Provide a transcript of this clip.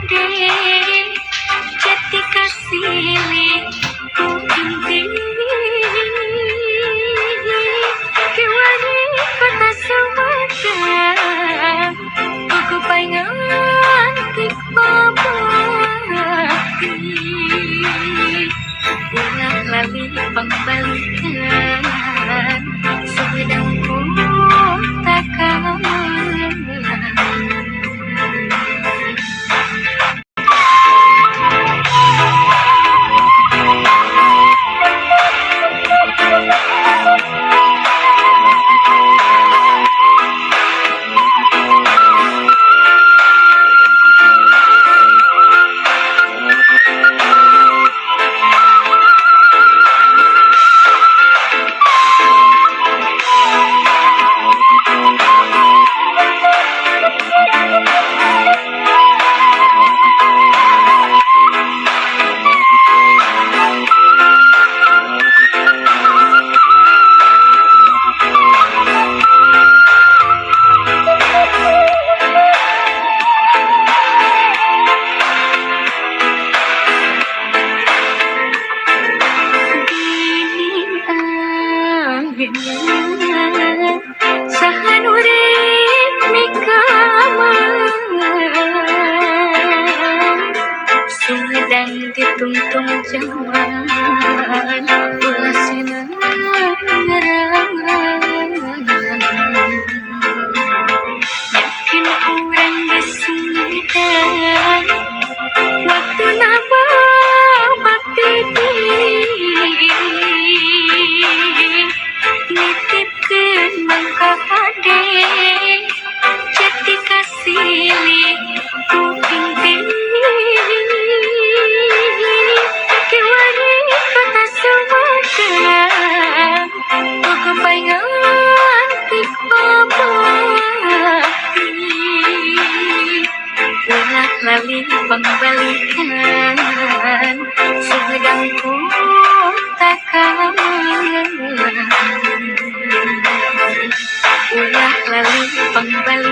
jati kasih ku inti kiwani kota Sumatera aku pengen tik babati ulah lali pangbalikan sumedang ku takkan sahanurip mikaman sumedang ditungtung jaman ulah sinangarangan yakin urang disumedang waktu naba bakti nitipkeun mangka hade jati kasih ku inti kiwani kota Sumatera aku pengen tik babati ulah lali pangbalikan sumedang ku takkan ulah lali pangbalikan